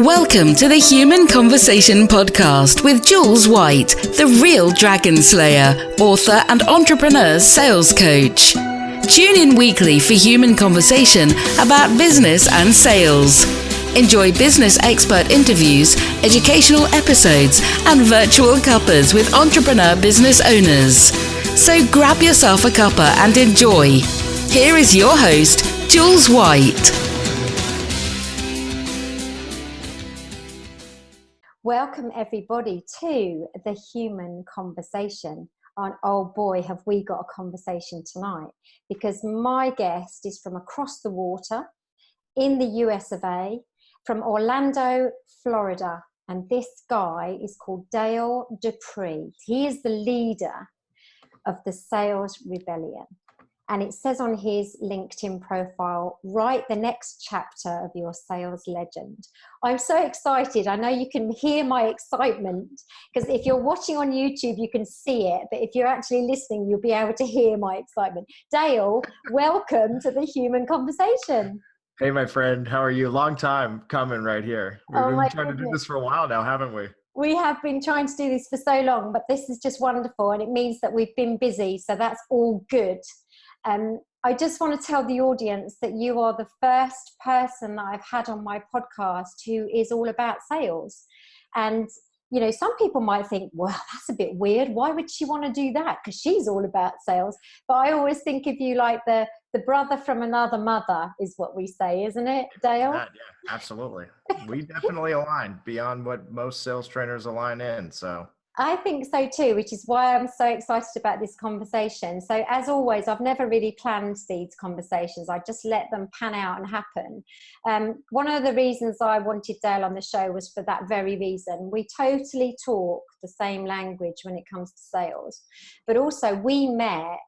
Welcome to the Human Conversation podcast with Jules White, the real dragon slayer, author and entrepreneur sales coach. Tune in weekly for human conversation about business and sales. Enjoy business expert interviews, educational episodes, and virtual cuppas with entrepreneur business owners. So grab yourself a cuppa and enjoy. Here is your host, Jules White. Welcome everybody to the Human Conversation. And oh boy, have we got a conversation tonight, because my guest is from across the water in the US of A, from Orlando, Florida. And this guy is called Dale Dupree. He is the leader of the Sales Rebellion. And it says on his LinkedIn profile, write the next chapter of your sales legend. I'm so excited. I know you can hear my excitement, because if you're watching on YouTube, you can see it. But if you're actually listening, you'll be able to hear my excitement. Dale, welcome to the Human Conversation. Hey, my friend. How are you? Long time coming right here. We've been trying to do this for a while now, haven't we? We have been trying to do this for so long, but this is just wonderful. And it means that we've been busy. So that's all good. I just want to tell the audience that you are the first person that I've had on my podcast who is all about sales. And, you know, some people might think, well, that's a bit weird. Why would she want to do that? Because she's all about sales. But I always think of you like the brother from another mother is what we say, isn't it, Dale? Yeah, absolutely. We definitely align beyond what most sales trainers align in. So I think so too, which is why I'm so excited about this conversation. So as always, I've never really planned these conversations. I just let them pan out and happen. One of the reasons I wanted Dale on the show was for that very reason. We totally talk the same language when it comes to sales, but also we met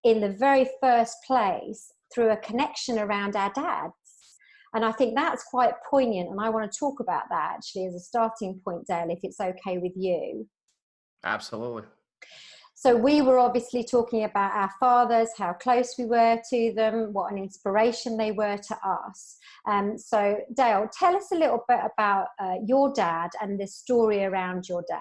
in the very first place through a connection around our dads. And I think that's quite poignant. And I want to talk about that actually as a starting point, Dale, if it's okay with you. Absolutely. So we were obviously talking about our fathers, how close we were to them, what an inspiration they were to us. So Dale, tell us a little bit about your dad and the story around your dad.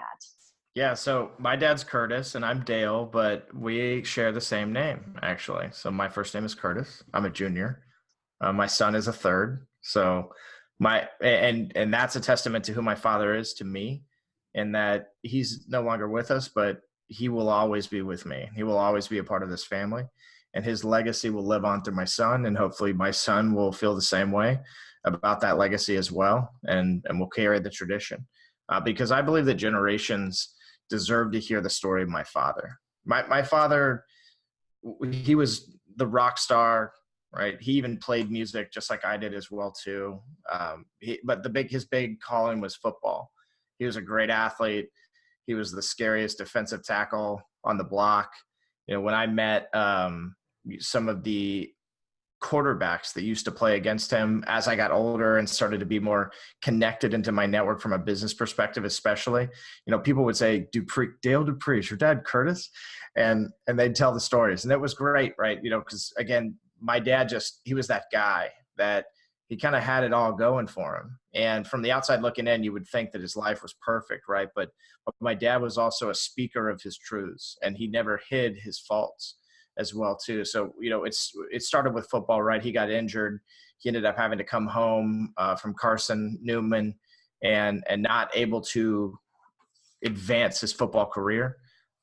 Yeah, so my dad's Curtis and I'm Dale, but we share the same name, actually. So my first name is Curtis. I'm a junior. My son is a third. So and that's a testament to who my father is to me, in that he's no longer with us, but he will always be with me. He will always be a part of this family, and his legacy will live on through my son. And hopefully my son will feel the same way about that legacy as well. And will carry the tradition, because I believe that generations deserve to hear the story of my father. My father, he was the rock star, right? He even played music just like I did as well too. But his big calling was football. He was a great athlete. He was the scariest defensive tackle on the block. You know, when I met some of the quarterbacks that used to play against him as I got older and started to be more connected into my network from a business perspective, especially, you know, people would say, Dale Dupree, is your dad Curtis? And they'd tell the stories. And it was great, right? You know, because again, my dad he was that guy that he kind of had it all going for him. And from the outside looking in, you would think that his life was perfect, right? But my dad was also a speaker of his truths, and he never hid his faults as well too. So, you know, it started with football, right? He got injured. He ended up having to come home from Carson Newman and not able to advance his football career.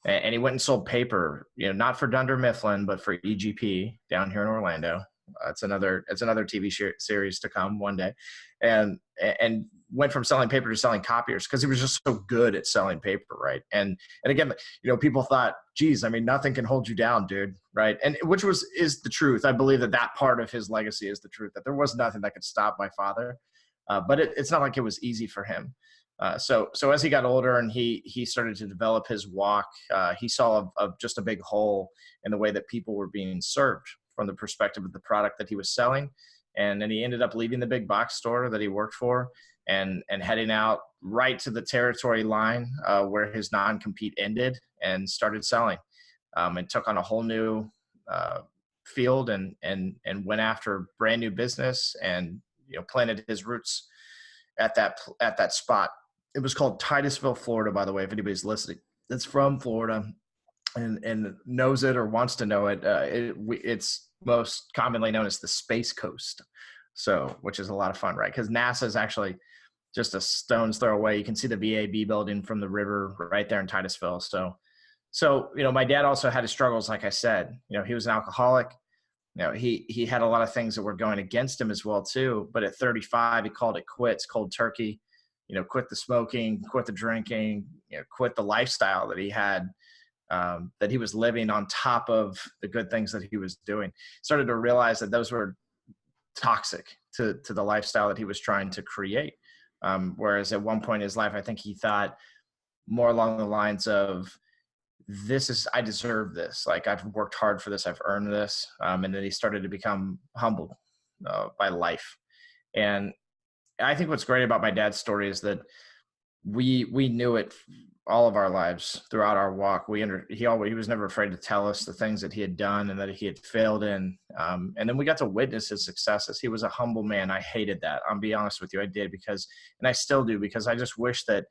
And he went and sold paper, you know, not for Dunder Mifflin, but for EGP down here in Orlando. It's another TV series to come one day, and went from selling paper to selling copiers because he was just so good at selling paper, right? And again, you know, people thought, geez, I mean, nothing can hold you down, dude, right? And which is the truth. I believe that part of his legacy is the truth, that there was nothing that could stop my father, but it's not like it was easy for him. So as he got older and he started to develop his walk, he saw just a big hole in the way that people were being served from the perspective of the product that he was selling. And then he ended up leaving the big box store that he worked for and heading out right to the territory line where his non-compete ended and started selling, and took on a whole new field and went after brand new business and, you know, planted his roots at that spot. It was called Titusville, Florida, by the way, if anybody's listening that's from Florida and knows it or wants to know it. It's most commonly known as the Space Coast. So, which is a lot of fun, right? Because NASA is actually just a stone's throw away. You can see the VAB building from the river right there in Titusville. So, my dad also had his struggles. Like I said, he was an alcoholic. He had a lot of things that were going against him as well too. But at 35, he called it quits, cold turkey. Quit the smoking, quit the drinking, quit the lifestyle that he had, that he was living on top of the good things that he was doing. Started to realize that those were toxic to the lifestyle that he was trying to create. Whereas at one point in his life, I think he thought more along the lines of, I deserve this. Like, I've worked hard for this. I've earned this. And then he started to become humbled by life. And I think what's great about my dad's story is that we knew it all of our lives throughout our walk. He was never afraid to tell us the things that he had done and that he had failed in. And then we got to witness his successes. He was a humble man. I hated that. I'll be honest with you. I did and I still do, because I just wish that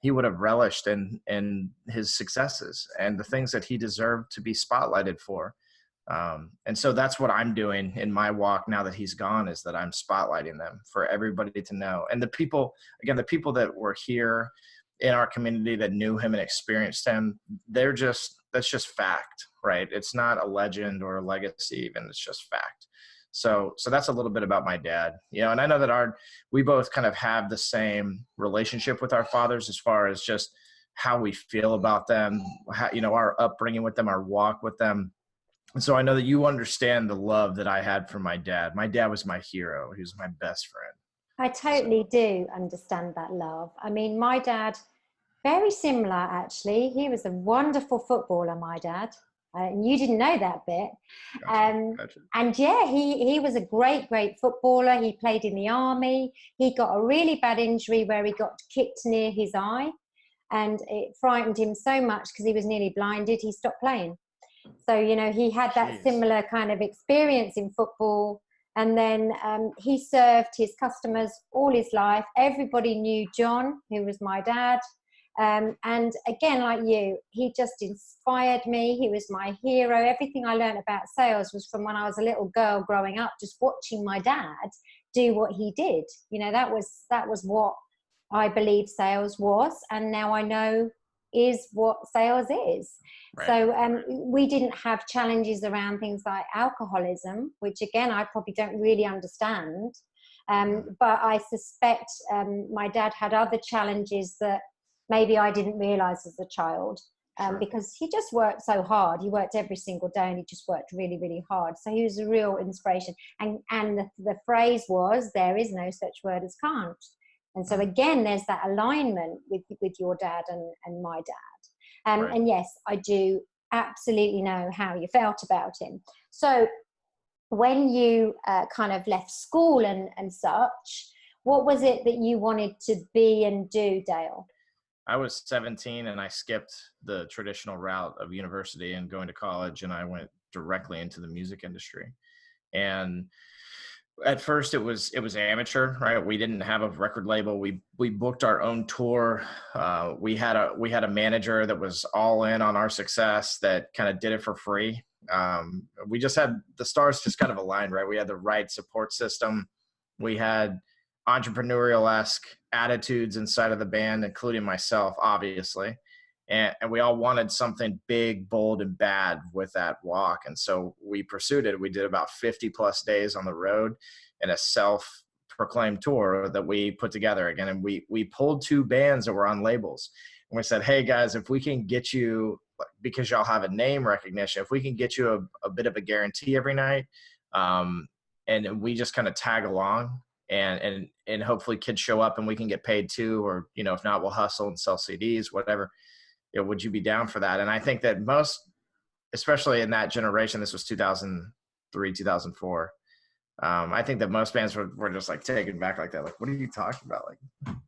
he would have relished in his successes and the things that he deserved to be spotlighted for. And so that's what I'm doing in my walk now that he's gone, is that I'm spotlighting them for everybody to know. And the people that were here in our community that knew him and experienced him, that's just fact, right? It's not a legend or a legacy even, it's just fact. So that's a little bit about my dad, and I know that we both kind of have the same relationship with our fathers as far as just how we feel about them, our upbringing with them, our walk with them. And so I know that you understand the love that I had for my dad. My dad was my hero. He was my best friend. I totally do understand that love. I mean, my dad, very similar actually. He was a wonderful footballer, my dad. And you didn't know that bit. Gotcha. And yeah, he was a great footballer. He played in the army. He got a really bad injury where he got kicked near his eye. And it frightened him so much because he was nearly blinded. He stopped playing. So, he had that similar kind of experience in football. And then he served his customers all his life. Everybody knew John, who was my dad. And again, like you, he just inspired me. He was my hero. Everything I learned about sales was from when I was a little girl growing up, just watching my dad do what he did. That was what I believe sales was. And now I know is what sales is. Right. So we didn't have challenges around things like alcoholism, which again, I probably don't really understand. But I suspect my dad had other challenges that maybe I didn't realize as a child, because he just worked so hard. He worked every single day and he just worked really, really hard. So he was a real inspiration. And the phrase was, there is no such word as can't. And so again, there's that alignment with your dad and my dad. Right. And yes, I do absolutely know how you felt about him. So when you kind of left school and such, what was it that you wanted to be and do, Dale? I was 17 and I skipped the traditional route of university and going to college, and I went directly into the music industry. And at first it was amateur, right? We didn't have a record label. We booked our own tour. We had a manager that was all in on our success, that kind of did it for free. We just had the stars just kind of aligned, right? We had the right support system. We had entrepreneurial-esque attitudes inside of the band, including myself, obviously. And we all wanted something big, bold, and bad with that walk. And so we pursued it. We did about 50 plus days on the road in a self-proclaimed tour that we put together again. And we pulled two bands that were on labels. And we said, hey guys, if we can get you, because y'all have a name recognition, if we can get you a bit of a guarantee every night, and we just kind of tag along, and hopefully kids show up and we can get paid too, or, if not, we'll hustle and sell CDs, whatever. Would you be down for that? And I think that most, especially in that generation, this was 2003, 2004. I think that most bands were just like taken back like that. Like, what are you talking about?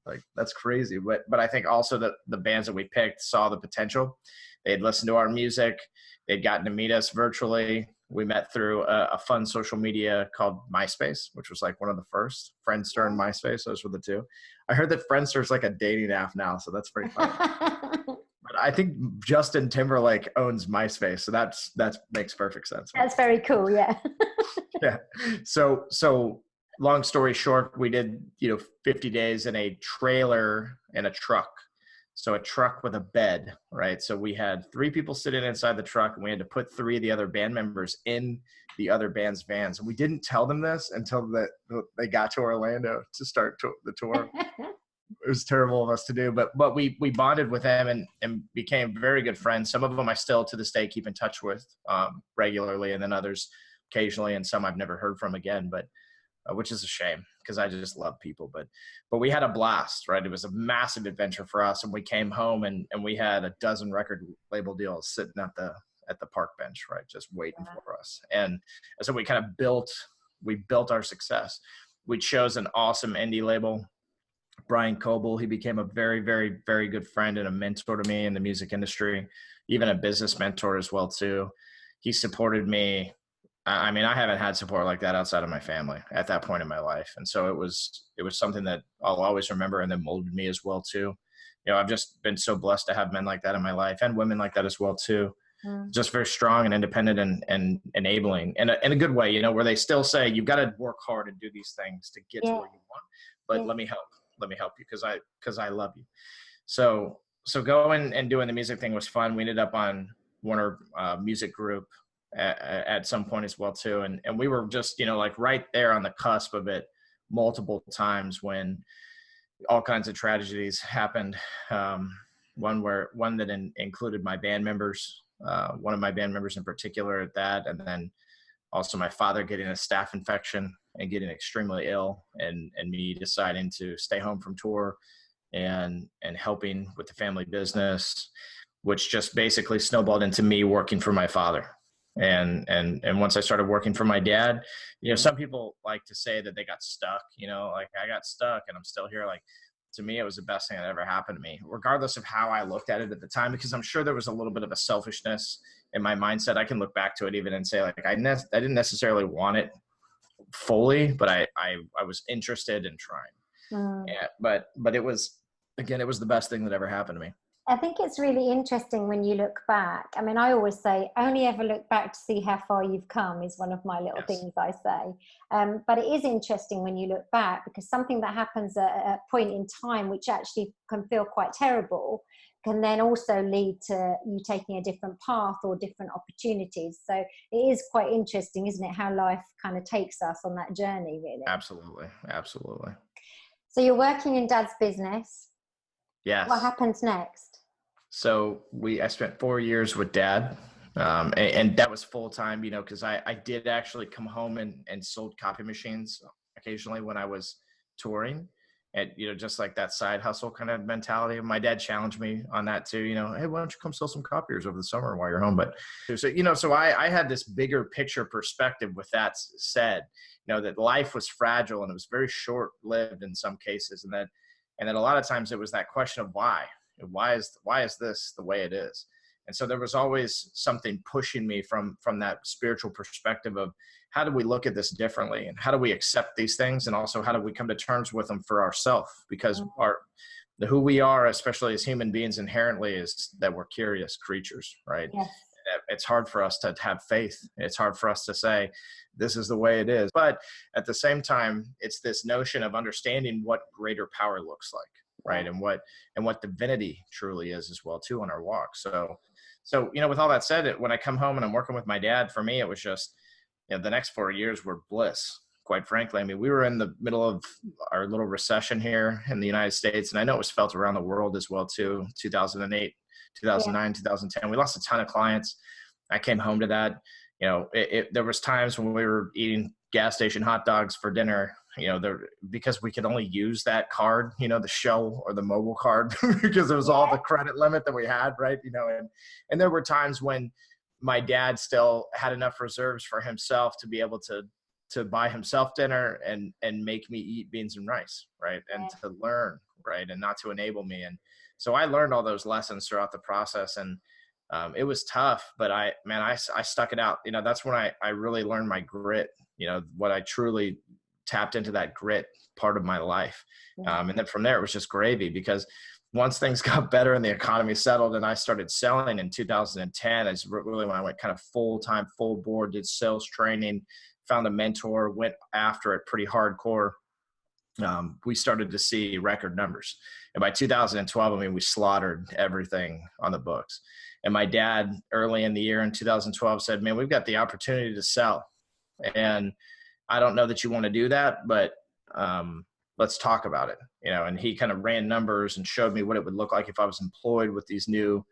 Like that's crazy. But I think also that the bands that we picked saw the potential. They'd listened to our music. They'd gotten to meet us virtually. We met through a fun social media called MySpace, which was like one of the first. Friendster and MySpace, those were the two. I heard that Friendster is like a dating app now, so that's pretty funny. But I think Justin Timberlake owns MySpace, so that makes perfect sense. That's very cool, yeah. Yeah. So long story short, we did 50 days in a trailer and a truck. So a truck with a bed, right? So we had 3 people sitting inside the truck, and we had to put 3 of the other band members in the other band's vans. And we didn't tell them this until they got to Orlando to start the tour. It was terrible of us to do, but we bonded with them and became very good friends. Some of them I still to this day keep in touch with regularly, and then others occasionally, and some I've never heard from again, but which is a shame because I just love people. But we had a blast, right? It was a massive adventure for us, and we came home and we had a dozen record label deals sitting at the park bench, right, just waiting for us. And so we kind of built our success. We chose an awesome indie label, Brian Coble. He became a very, very, very good friend and a mentor to me in the music industry, even a business mentor as well too. He supported me. I mean, I haven't had support like that outside of my family at that point in my life. And so it was something that I'll always remember, and then molded me as well too. I've just been so blessed to have men like that in my life, and women like that as well too. Just very strong and independent and enabling in a good way, where they still say, you've got to work hard and do these things to get to where you want, but let me help you because I love you. So going and doing the music thing was fun. We ended up on Warner Music Group at some point as well too. And we were just, like right there on the cusp of it multiple times when all kinds of tragedies happened. One that included my band members, one of my band members in particular at that. And then also my father getting a staph infection and getting extremely ill, and me deciding to stay home from tour and helping with the family business, which just basically snowballed into me working for my father. And once I started working for my dad, some people like to say that they got stuck, like I got stuck and I'm still here. Like, to me, it was the best thing that ever happened to me, regardless of how I looked at it at the time, because I'm sure there was a little bit of a selfishness in my mindset. I can look back to it even and say, like, I didn't necessarily want it fully, but I was interested in trying. Yeah, but it was the best thing that ever happened to me. I think it's really interesting when you look back. I mean, I always say, only ever look back to see how far you've come is one of my little things I say. But it is interesting when you look back, because something that happens at a point in time, which actually can feel quite terrible, can then also lead to you taking a different path or different opportunities. So it is quite interesting, isn't it, how life kind of takes us on that journey, really. Absolutely. Absolutely. So you're working in Dad's business. Yes. What happens next? So I spent 4 years with Dad, and that was full time, because I did actually come home and sold copy machines occasionally when I was touring, and, just like that side hustle kind of mentality. My dad challenged me on that too, hey, why don't you come sell some copiers over the summer while you're home? But so I had this bigger picture perspective with that said, that life was fragile and it was very short lived in some cases. And that a lot of times it was that question of why is this the way it is? And so there was always something pushing me from that spiritual perspective of how do we look at this differently, and how do we accept these things, and also how do we come to terms with them for ourselves, because who we are, especially as human beings, inherently is that we're curious creatures, right? Yes. It's hard for us to have faith. It's hard for us to say this is the way it is, but at the same time, it's this notion of understanding what greater power looks like, right? And what divinity truly is as well too on our walk. So with all that said, when I come home and I'm working with my dad, for me, it was just, the next 4 years were bliss, quite frankly. I mean, we were in the middle of our little recession here in the United States, and I know it was felt around the world as well too. 2008, 2009, 2010, we lost a ton of clients. I came home to that. There was times when we were eating gas station hot dogs for dinner, because we could only use that card, the Shell or the mobile card, because it was all the credit limit that we had, right? And there were times when my dad still had enough reserves for himself to be able to buy himself dinner and make me eat beans and rice, right? And to learn, right? And not to enable me. And so I learned all those lessons throughout the process. And it was tough, but I stuck it out. That's when I really learned my grit, what I truly tapped into, that grit part of my life. And then from there, it was just gravy, because once things got better and the economy settled and I started selling in 2010, is really when I went kind of full-time, full board, did sales training, found a mentor, went after it pretty hardcore. We started to see record numbers. And by 2012, we slaughtered everything on the books. And my dad, early in the year in 2012, said, man, we've got the opportunity to sell. And I don't know that you want to do that, but let's talk about it. And he kind of ran numbers and showed me what it would look like if I was employed with this new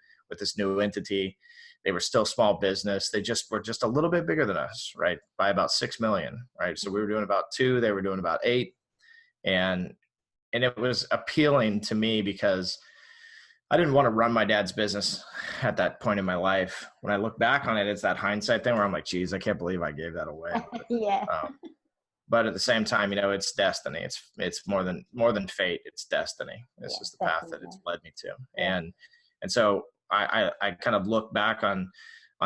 entity. They were still small business. They were just a little bit bigger than us, right? By about 6 million, right? So we were doing about 2, they were doing about 8. And it was appealing to me because I didn't want to run my dad's business at that point in my life. When I look back on it, it's that hindsight thing where I'm like, geez, I can't believe I gave that away. Yeah. But at the same time, it's destiny. It's more than fate. It's destiny. It's just the path that it's led me to. Yeah. And so I kind of look back on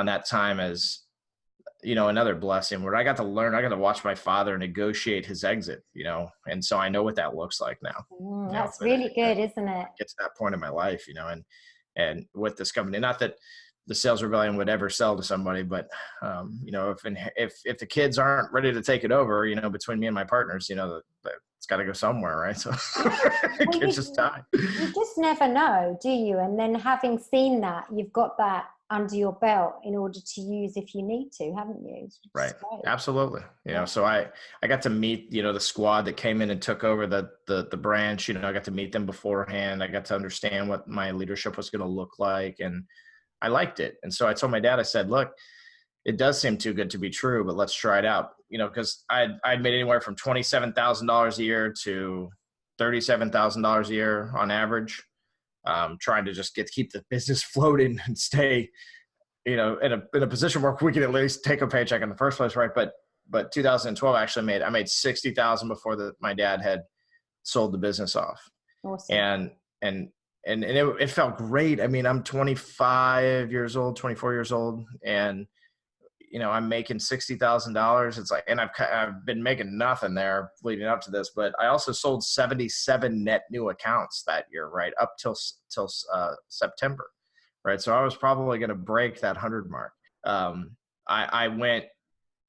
that time as, another blessing where I got to watch my father negotiate his exit, and so I know what that looks like now. That's really good, isn't it? Get to that point in my life, and with this company, not that the Sales Rebellion would ever sell to somebody, but if the kids aren't ready to take it over, between me and my partners, it's got to go somewhere, right? So it can't just die. You just never know, do you? And then having seen that, you've got that under your belt in order to use if you need to, haven't you? Right. Absolutely. So I got to meet, the squad that came in and took over the branch. I got to meet them beforehand. I got to understand what my leadership was going to look like, and I liked it. And so I told my dad, I said, look, it does seem too good to be true, but let's try it out. Because I'd made anywhere from $27,000 a year to $37,000 a year on average. Trying to just keep the business floating and stay, in a position where we can at least take a paycheck in the first place, right? But 2012 actually I made $60,000 before my dad had sold the business off. Awesome. And it felt great. I'm 24 years old, and I'm making $60,000. It's like, and I've been making nothing there leading up to this, but I also sold 77 net new accounts that year, right? Up till September, right? So I was probably going to break that 100 mark. I went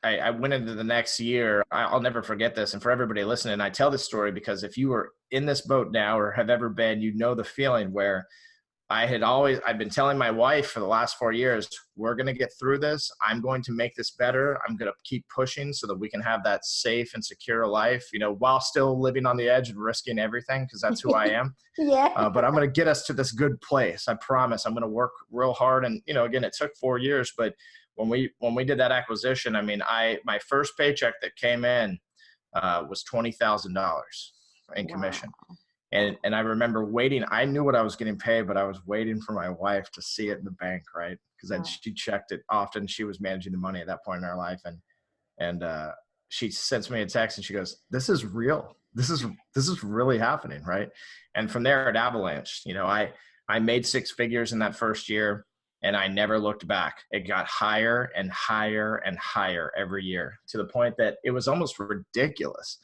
into the next year. I'll never forget this. And for everybody listening, I tell this story because if you were in this boat now or have ever been, the feeling where I've been telling my wife for the last 4 years, we're going to get through this. I'm going to make this better. I'm going to keep pushing so that we can have that safe and secure life, while still living on the edge and risking everything, because that's who I am. Yeah. But I'm going to get us to this good place. I promise. I'm going to work real hard. And, again, it took 4 years, but when we did that acquisition, my first paycheck that came in was $20,000 in commission. Wow. And I remember waiting. I knew what I was getting paid, but I was waiting for my wife to see it in the bank, right? Because she checked it often. She was managing the money at that point in our life, and she sends me a text and she goes, "This is real. This is really happening, right?" And from there, it avalanched. I made 6 figures in that first year, and I never looked back. It got higher and higher and higher every year, to the point that it was almost ridiculous.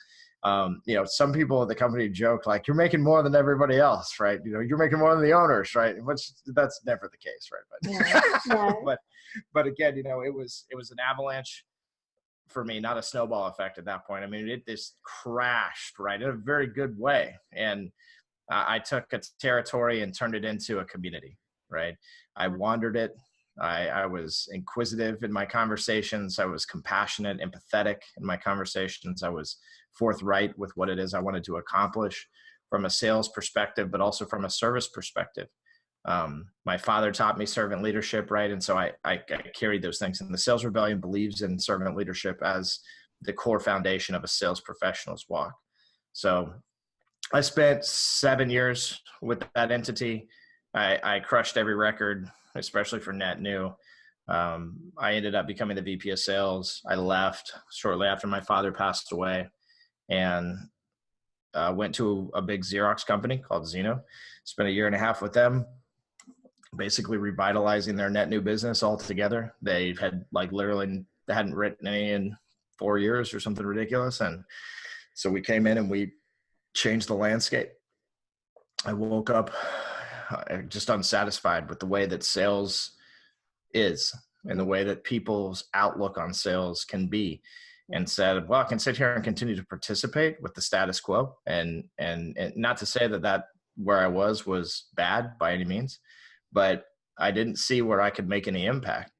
Some people at the company joke like, you're making more than everybody else, right? You're making more than the owners, right? Which that's never the case, right? But but again, it was an avalanche for me, not a snowball effect at that point. It just crashed, right, in a very good way. And I took a territory and turned it into a community, right? I wandered it. I was inquisitive in my conversations. I was compassionate, empathetic in my conversations. I was forthright with what it is I wanted to accomplish from a sales perspective, but also from a service perspective. My father taught me servant leadership, right? And so I carried those things. And the Sales Rebellion believes in servant leadership as the core foundation of a sales professional's walk. So I spent 7 years with that entity. I crushed every record, especially for net new. I ended up becoming the VP of sales. I left shortly after my father passed away, and went to a big Xerox company called Xeno. Spent a year and a half with them. basically revitalizing their net new business altogether. They had they hadn't written any in 4 years or something ridiculous. And so we came in and we changed the landscape. I woke up just unsatisfied with the way that sales is and the way that people's outlook on sales can be, and said, well, I can sit here and continue to participate with the status quo. And not to say that where I was bad by any means, but I didn't see where I could make any impact.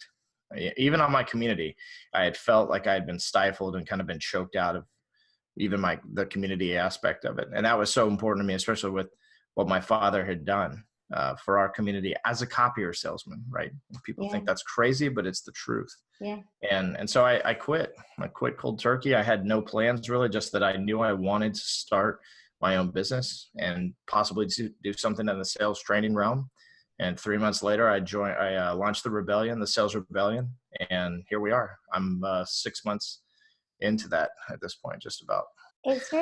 Even on my community, I had felt like I had been stifled and kind of been choked out of even the community aspect of it. And that was so important to me, especially with what my father had done for our community as a copier salesman, right? People think that's crazy, but it's the truth. Yeah. And so I quit. I quit cold turkey. I had no plans really, just that I knew I wanted to start my own business and possibly do something in the sales training realm. And 3 months later, I launched the Sales Rebellion, and here we are. I'm 6 months into that at this point, just about. It's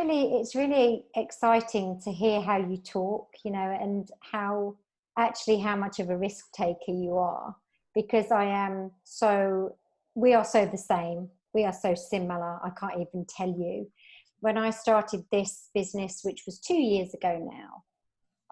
really exciting to hear how you talk, and how much of a risk taker you are, because we are so the same. We are so similar. I can't even tell you. When I started this business, which was 2 years ago now,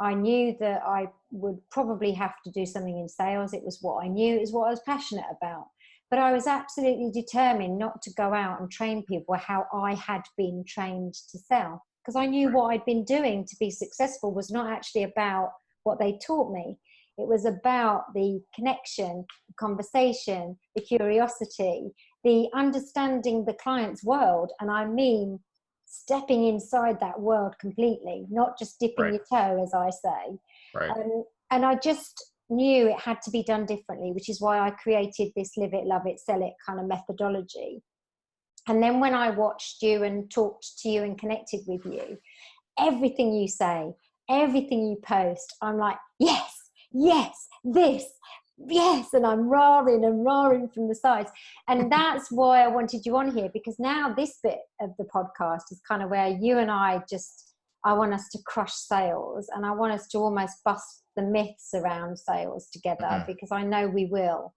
I knew that I would probably have to do something in sales. It was what I knew. It was what I was passionate about. But I was absolutely determined not to go out and train people how I had been trained to sell, because I knew what I'd been doing to be successful was not actually about what they taught me. It was about the connection, the conversation, the curiosity, the understanding the client's world. And I mean, stepping inside that world completely, not just dipping your toe, as I say. Right. And I just knew it had to be done differently, which is why I created this live it, love it, sell it kind of methodology. And then when I watched you and talked to you and connected with you, everything you say, everything you post, I'm like, yes, this, yes. And I'm roaring from the sides. And that's why I wanted you on here, because now this bit of the podcast is kind of where you and I want us to crush sales, and I want us to almost bust the myths around sales together, because I know we will.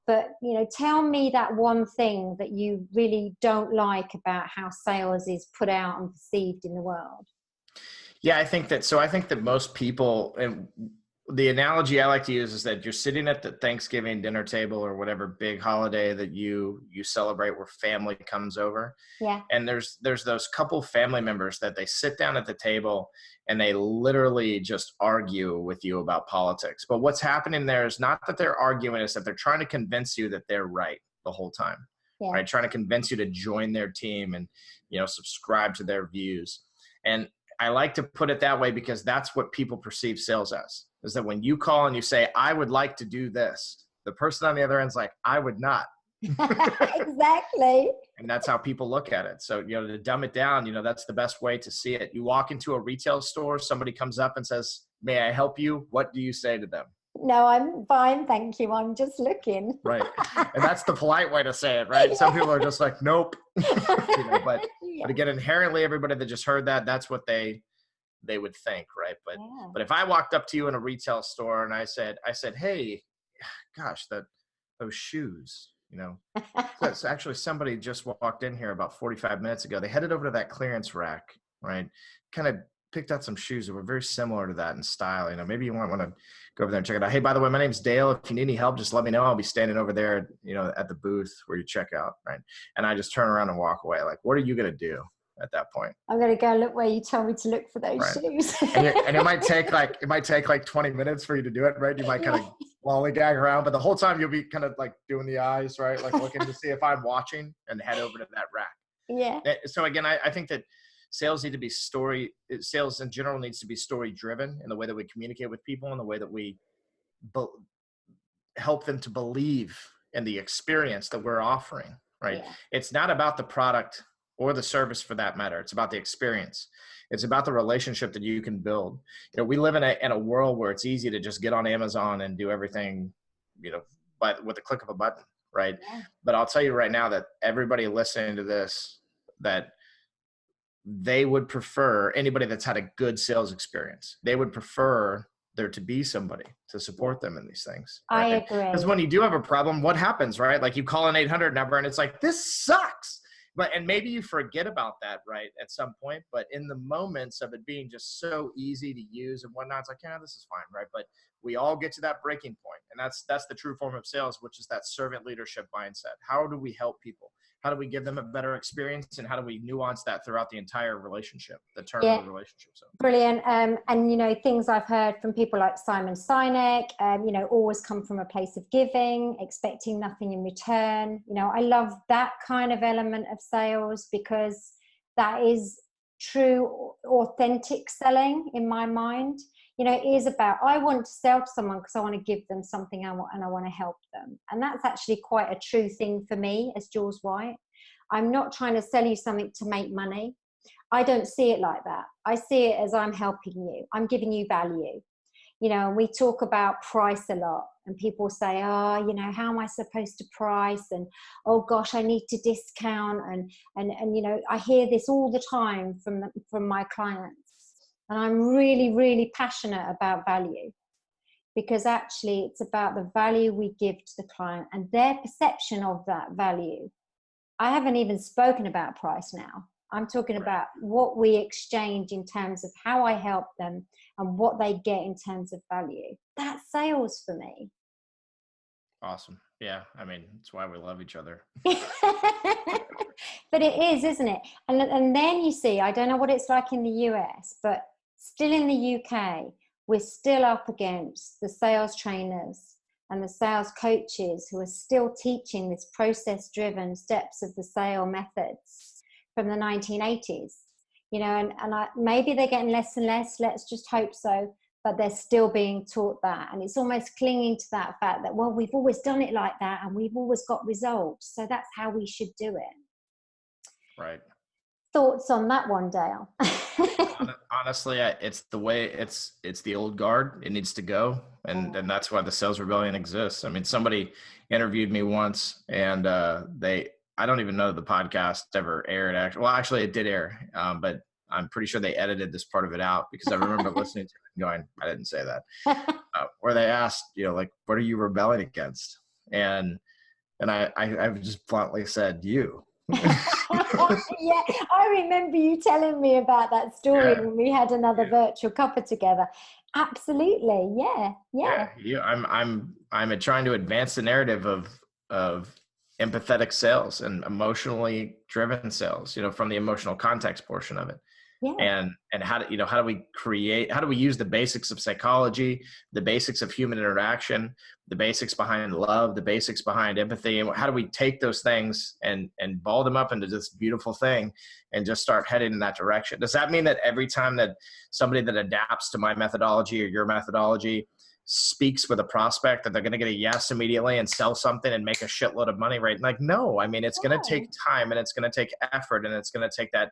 But, tell me that one thing that you really don't like about how sales is put out and perceived in the world. Yeah, I think that most people, and the analogy I like to use is that you're sitting at the Thanksgiving dinner table or whatever big holiday that you celebrate where family comes over. Yeah. And there's those couple family members that they sit down at the table and they literally just argue with you about politics. But what's happening there is not that they're arguing, it's that they're trying to convince you that they're right the whole time. Yeah. Right? Trying to convince you to join their team and, subscribe to their views. And I like to put it that way because that's what people perceive sales as, is that when you call and you say, I would like to do this, the person on the other end's like, I would not. Exactly. And that's how people look at it. So, to dumb it down, that's the best way to see it. You walk into a retail store, somebody comes up and says, may I help you? What do you say to them? No, I'm fine, thank you. I'm just looking. Right. And that's the polite way to say it, right? Yeah. Some people are just like, nope. But again, inherently, everybody that just heard that, that's what they would think, right? But if I walked up to you in a retail store and I said, hey, gosh, those shoes, so actually somebody just walked in here about 45 minutes ago. They headed over to that clearance rack, right? Kind of picked out some shoes that were very similar to that in style. Maybe you might want to go over there and check it out. Hey, by the way, my name's Dale. If you need any help, just let me know. I'll be standing over there, at the booth where you check out, right? And I just turn around and walk away. Like, what are you going to do at that point? I'm going to go look where you tell me to look for those shoes. and it might take like 20 minutes for you to do it, right? You might kind of lollygag around, but the whole time you'll be kind of like doing the eyes, right? Like looking to see if I'm watching, and head over to that rack. Yeah. So again, I think that sales in general needs to be story driven in the way that we communicate with people and the way that we help them to believe in the experience that we're offering, right? Yeah. It's not about the product or the service for that matter. It's about the experience. It's about the relationship that you can build. We live in a world where it's easy to just get on Amazon and do everything, with a click of a button, right? Yeah. But I'll tell you right now that everybody listening to this, that they would prefer, anybody that's had a good sales experience, they would prefer there to be somebody to support them in these things. I Right? agree. Because when you do have a problem, what happens, right? Like you call an 800 number and it's like, this sucks. And maybe you forget about that, right, at some point. But in the moments of it being just so easy to use and whatnot, it's like, yeah, this is fine, right? But we all get to that breaking point, and that's the true form of sales, which is that servant leadership mindset. How do we help people? How do we give them a better experience, and how do we nuance that throughout the entire relationship, the term of the relationship? So brilliant. And things I've heard from people like Simon Sinek, always come from a place of giving, expecting nothing in return. I love that kind of element of sales, because that is true, authentic selling in my mind. It is about, I want to sell to someone because I want to give them something and I want to help them. And that's actually quite a true thing for me as Jules White. I'm not trying to sell you something to make money. I don't see it like that. I see it as, I'm helping you. I'm giving you value. We talk about price a lot, and people say, oh, how am I supposed to price? And, oh gosh, I need to discount. And I hear this all the time from my clients. And I'm really, really passionate about value, because actually it's about the value we give to the client and their perception of that value. I haven't even spoken about price now. I'm talking about what we exchange in terms of how I help them and what they get in terms of value. That's sales for me. Awesome. Yeah. I mean, that's why we love each other. But it is, isn't it? And then you see, I don't know what it's like in the US, but still in the UK, we're still up against the sales trainers and the sales coaches who are still teaching this process-driven steps of the sale methods from the 1980s. Maybe they're getting less and less, let's just hope so, but they're still being taught that. And it's almost clinging to that fact that, well, we've always done it like that and we've always got results, so that's how we should do it. Right. Thoughts on that one, Dale? Honestly, it's the way it's the old guard. It needs to go. And that's why the sales rebellion exists. I mean, somebody interviewed me once, and I don't even know that the podcast ever aired. Actually it did air. But I'm pretty sure they edited this part of it out, because I remember listening to it and going, I didn't say that. Where they asked, what are you rebelling against? And I just bluntly said, you. Yeah, I remember you telling me about that story when we had another virtual cuppa together. Absolutely. Yeah. I'm trying to advance the narrative of empathetic sales and emotionally driven sales, from the emotional context portion of it. Yeah. And how do we use the basics of psychology, the basics of human interaction, the basics behind love, the basics behind empathy, and how do we take those things and ball them up into this beautiful thing and just start heading in that direction? Does that mean that every time that somebody that adapts to my methodology or your methodology speaks with a prospect that they're going to get a yes immediately and sell something and make a shitload of money, right? Like, no, I mean, it's going to take time, and it's going to take effort, and it's going to take that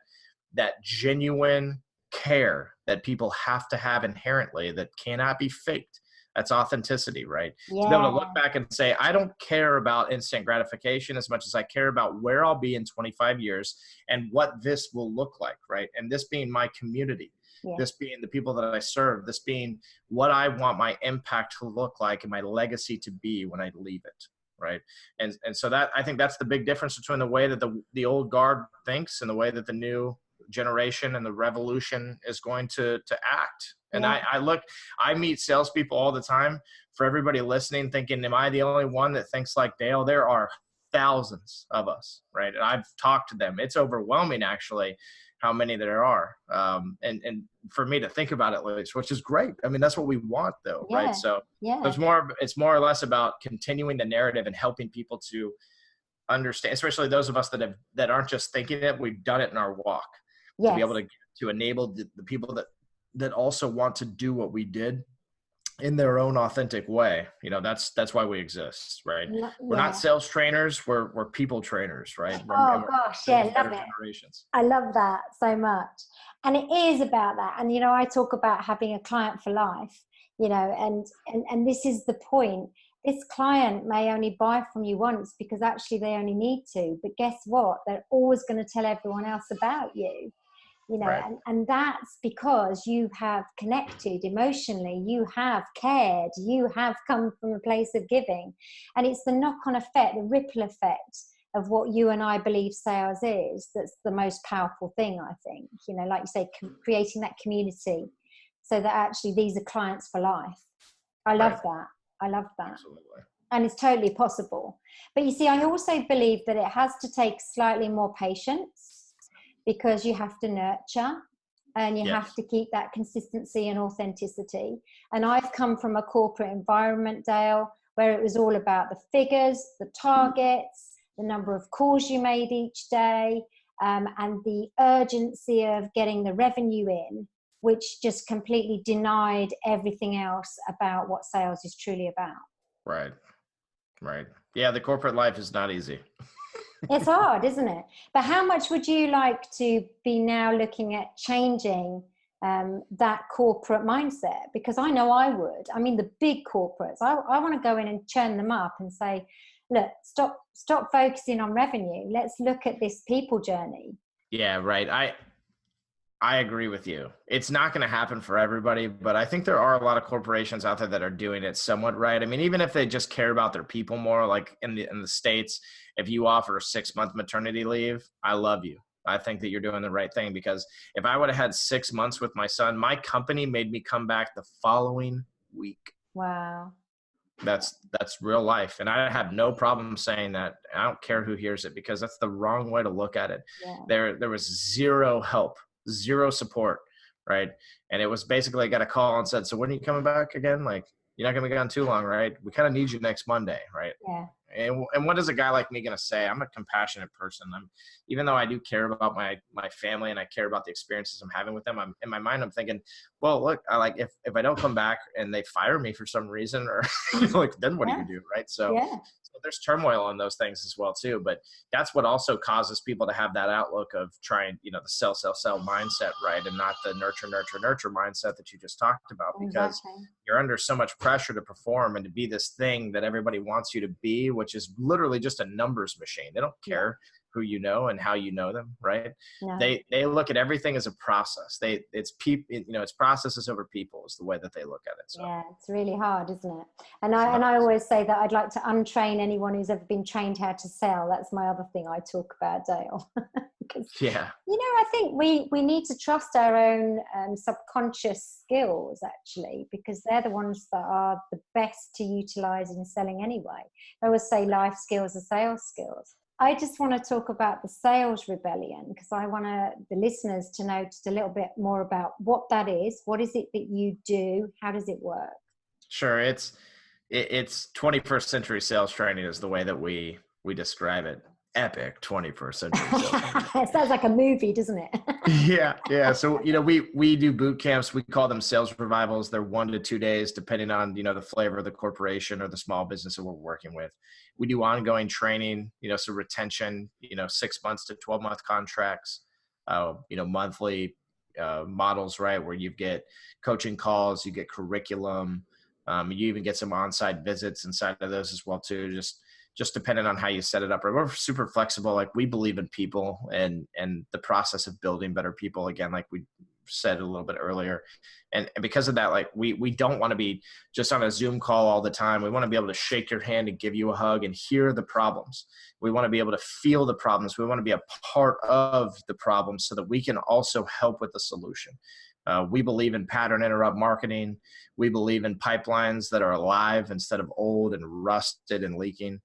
genuine care that people have to have inherently that cannot be faked. That's authenticity, right? Yeah. To be able to look back and say, I don't care about instant gratification as much as I care about where I'll be in 25 years and what this will look like, right? And this being my community, this being the people that I serve, this being what I want my impact to look like and my legacy to be when I leave it. Right. And so that, I think that's the big difference between the way that the old guard thinks and the way that the new generation and the revolution is going to act. And I meet salespeople all the time. For everybody listening, thinking, am I the only one that thinks like Dale? There are thousands of us, right? And I've talked to them. It's overwhelming, actually, how many there are. And for me to think about it, which is great. I mean, that's what we want, though, right? So it's more or less about continuing the narrative and helping people to understand, especially those of us that aren't just thinking it, we've done it in our walk. To be able to enable the people that also want to do what we did in their own authentic way. That's why we exist, right? We're not sales trainers, we're people trainers, right? Love it. I love that so much. And it is about that. And I talk about having a client for life, and this is the point. This client may only buy from you once because actually they only need to, but guess what? They're always going to tell everyone else about you. you know, Right. and that's because you have connected emotionally, you have cared, you have come from a place of giving. And it's the knock-on effect, the ripple effect of what you and I believe sales is, that's the most powerful thing, I think. You know, like you say, creating that community so that actually these are clients for life. I love Right. that. I love that. Absolutely. And it's totally possible. But you see, I also believe that it has to take slightly more patience, because you have to nurture and you Yes. have to keep that consistency and authenticity. And I've come from a corporate environment, Dale, where it was all about the figures, the targets, the number of calls you made each day, and the urgency of getting the revenue in, which just completely denied everything else about what sales is truly about. Right. Right. Yeah. The corporate life is not easy. It's hard, isn't it? But how much would you like to be now looking at changing that corporate mindset? Because I know I would. I mean, the big corporates, I want to go in and churn them up and say, look, stop focusing on revenue. Let's look at this people journey. Yeah. Right. I agree with you. It's not going to happen for everybody, but I think there are a lot of corporations out there that are doing it somewhat right. I mean, even if they just care about their people more, like in the States, if you offer a 6-month maternity leave, I love you. I think that you're doing the right thing, because if I would have had 6 months with my son, my company made me come back the following week. Wow. That's real life. And I have no problem saying that. I don't care who hears it, because that's the wrong way to look at it. Yeah. There was zero help, zero support, right? And it was basically, I got a call and said, so when are you coming back again? Like, you're not going to be gone too long, right? We kind of need you next Monday, right? Yeah. And what is a guy like me going to say? I'm a compassionate person. Even though I do care about my family and I care about the experiences I'm having with them, I'm in my mind, I'm thinking, well, look, if I don't come back and they fire me for some reason, or like, then what do you do? Right. So there's turmoil on those things as well too. But that's what also causes people to have that outlook of trying, the sell mindset, right? And not the nurture mindset that you just talked about, because you're under so much pressure to perform and to be this thing that everybody wants you to be, which is literally just a numbers machine. They don't care who you know and how you know them, right? No. They look at everything as a process. It's processes over people is the way that they look at it. So. Yeah, it's really hard, isn't it? And I always say that I'd like to untrain anyone who's ever been trained how to sell. That's my other thing I talk about, Dale. Because, I think we need to trust our own subconscious skills, actually, because they're the ones that are the best to utilize in selling anyway. I always say life skills are sales skills. I just want to talk about the sales rebellion, because I want the listeners to know just a little bit more about what that is. What is it that you do? How does it work? Sure. It's 21st century sales training is the way that we describe it. Epic 21st century sales training. It sounds like a movie, doesn't it? Yeah. So, we do boot camps. We call them sales revivals. They're 1 to 2 days, depending on, the flavor of the corporation or the small business that we're working with. We do ongoing training, so retention, 6 months to 12-month contracts, monthly models, right? Where you get coaching calls, you get curriculum, you even get some on-site visits inside of those as well too. Just depending on how you set it up. We're super flexible. Like, we believe in people and the process of building better people. Again, like we said a little bit earlier. And because of that, like we don't want to be just on a Zoom call all the time. We want to be able to shake your hand and give you a hug and hear the problems. We want to be able to feel the problems. We want to be a part of the problem so that we can also help with the solution. We believe in pattern interrupt marketing. We believe in pipelines that are alive instead of old and rusted and leaking.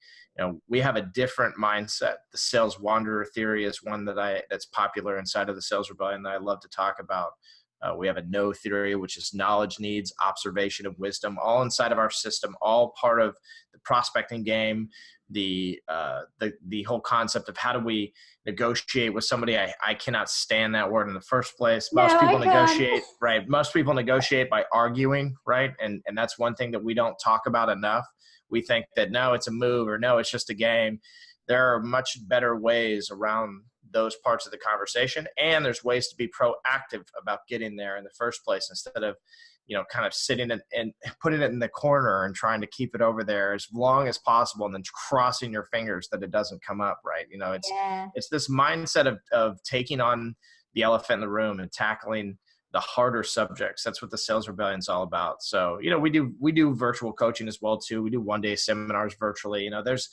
We have a different mindset. The sales wanderer theory is one that's popular inside of the sales rebellion that I love to talk about. We have a no theory, which is knowledge, needs, observation, and wisdom, all inside of our system, all part of the prospecting game. The whole concept of how do we negotiate with somebody. I cannot stand that word in the first place. Most people negotiate, right? Most people negotiate by arguing, right? And that's one thing that we don't talk about enough. We think that, no, it's a move, or no, it's just a game. There are much better ways around those parts of the conversation. And there's ways to be proactive about getting there in the first place, instead of, kind of sitting and putting it in the corner and trying to keep it over there as long as possible, and then crossing your fingers that it doesn't come up, right? It's this mindset of taking on, the elephant in the room and tackling the harder subjects. That's what the Sales Rebellion is all about. So, we do virtual coaching as well too. We do 1-day seminars virtually. There's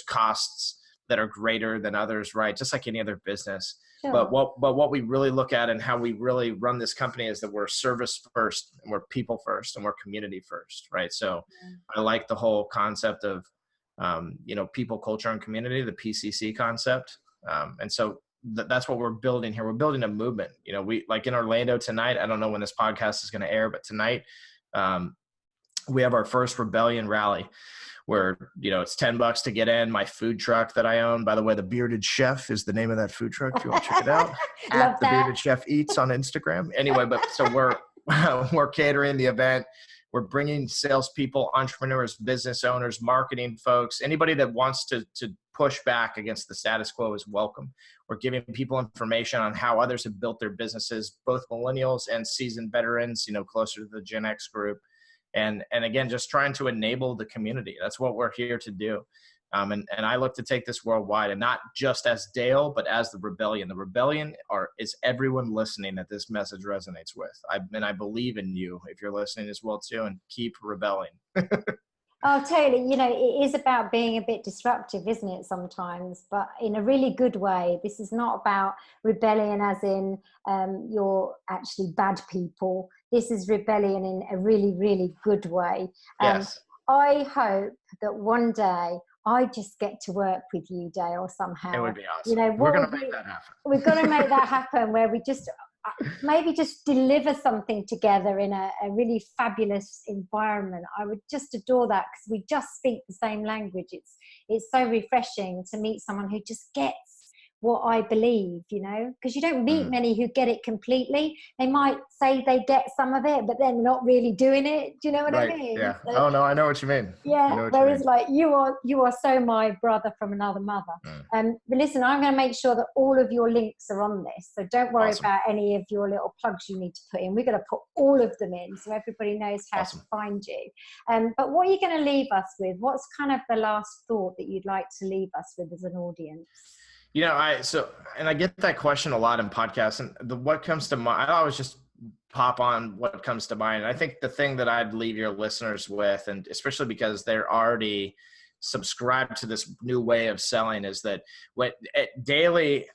costs that are greater than others, right? Just like any other business. Sure. But what we really look at and how we really run this company is that we're service first, and we're people first, and we're community first, right? So I like the whole concept of, people, culture, and community, the PCC concept. And so that's what we're building here. We're building a movement. We, like in Orlando tonight, I don't know when this podcast is going to air, but tonight we have our first Rebellion rally where, it's $10 to get in. My food truck that I own, by the way, the Bearded Chef is the name of that food truck, if you want to check it out. At the Bearded Chef Eats on Instagram. Anyway, but so we're catering the event. We're bringing salespeople, entrepreneurs, business owners, marketing folks, anybody that wants to push back against the status quo is welcome. We're giving people information on how others have built their businesses, both millennials and seasoned veterans, closer to the Gen X group. And again, just trying to enable the community. That's what we're here to do. And I look to take this worldwide, and not just as Dale, but as the Rebellion. The Rebellion is everyone listening that this message resonates with. I believe in you if you're listening as well too, and keep rebelling. Oh, totally. It is about being a bit disruptive, isn't it, sometimes, but in a really good way. This is not about rebellion as in you're actually bad people. This is rebellion in a really, really good way. Yes. I hope that one day I just get to work with you, Dale, somehow. It would be awesome. We're going to make that happen. We've got to make that happen, where we just maybe just deliver something together in a really fabulous environment. I would just adore that, because we just speak the same language. It's so refreshing to meet someone who just gets what I believe, because you don't meet many who get it completely. They might say they get some of it, but then not really doing it. Do you know what I mean? Yeah. So, oh no, I know what you mean. Yeah. Whereas like you are so my brother from another mother. But listen, I'm going to make sure that all of your links are on this. So don't worry about any of your little plugs you need to put in. We're going to put all of them in so everybody knows how to find you. But what are you going to leave us with? What's kind of the last thought that you'd like to leave us with as an audience? I get that question a lot in podcasts, and what comes to mind, I always just pop on what comes to mind. And I think the thing that I'd leave your listeners with, and especially because they're already subscribed to this new way of selling, is that daily,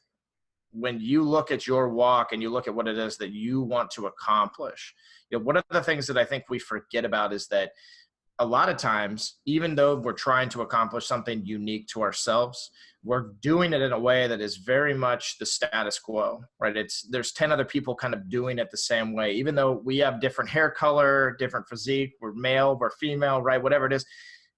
when you look at your walk and you look at what it is that you want to accomplish, one of the things that I think we forget about is that a lot of times, even though we're trying to accomplish something unique to ourselves, we're doing it in a way that is very much the status quo, right? There's 10 other people kind of doing it the same way, even though we have different hair color, different physique, we're male, we're female, right? Whatever it is,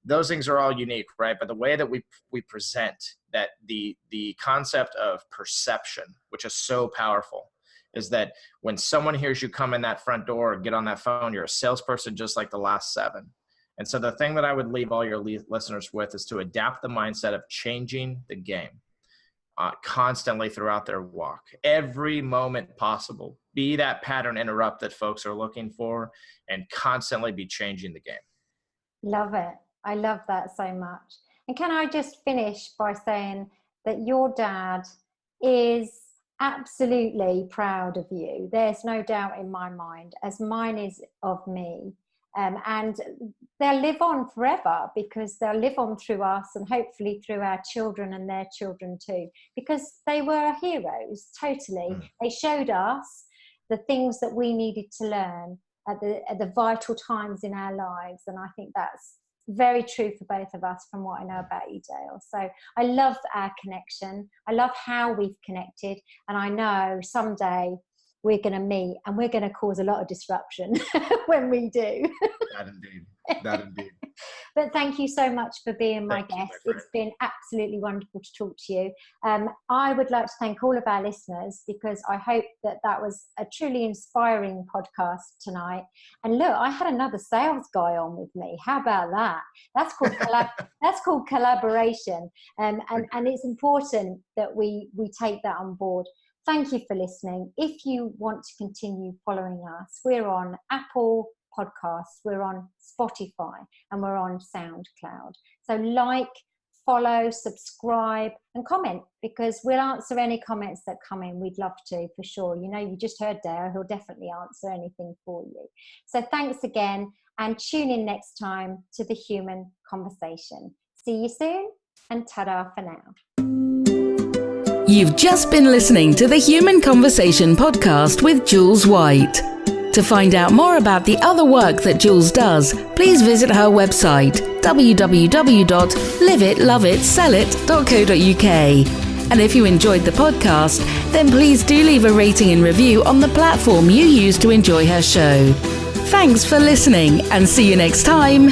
those things are all unique, right? But the way that we present that, the concept of perception, which is so powerful, is that when someone hears you come in that front door or get on that phone, you're a salesperson just like the last 7. And so the thing that I would leave all your listeners with is to adapt the mindset of changing the game constantly throughout their walk. Every moment possible, be that pattern interrupt that folks are looking for, and constantly be changing the game. Love it. I love that so much. And can I just finish by saying that your dad is absolutely proud of you. There's no doubt in my mind, as mine is of me. And they'll live on forever, because they'll live on through us, and hopefully through our children and their children too, because they were heroes. Totally. They showed us the things that we needed to learn at the vital times in our lives. And I think that's very true for both of us, from what I know about you, Dale. So I love our connection. I love how we've connected, and I know someday we're going to meet, and we're going to cause a lot of disruption when we do. That indeed. But thank you so much for being my guest. It's been absolutely wonderful to talk to you. I would like to thank all of our listeners, because I hope that was a truly inspiring podcast tonight. And look, I had another sales guy on with me. How about that? That's called collaboration. And it's important that we take that on board. Thank you for listening. If you want to continue following us, we're on Apple Podcasts, we're on Spotify, and we're on SoundCloud. So like, follow, subscribe, and comment, because we'll answer any comments that come in. We'd love to, for sure. You know, you just heard Dale, he'll definitely answer anything for you. So thanks again, and tune in next time to The Human Conversation. See you soon, and ta-da for now. You've just been listening to the Human Conversation podcast with Jules White. To find out more about the other work that Jules does, please visit her website, www.liveitloveitsellit.co.uk. And if you enjoyed the podcast, then please do leave a rating and review on the platform you use to enjoy her show. Thanks for listening, and see you next time.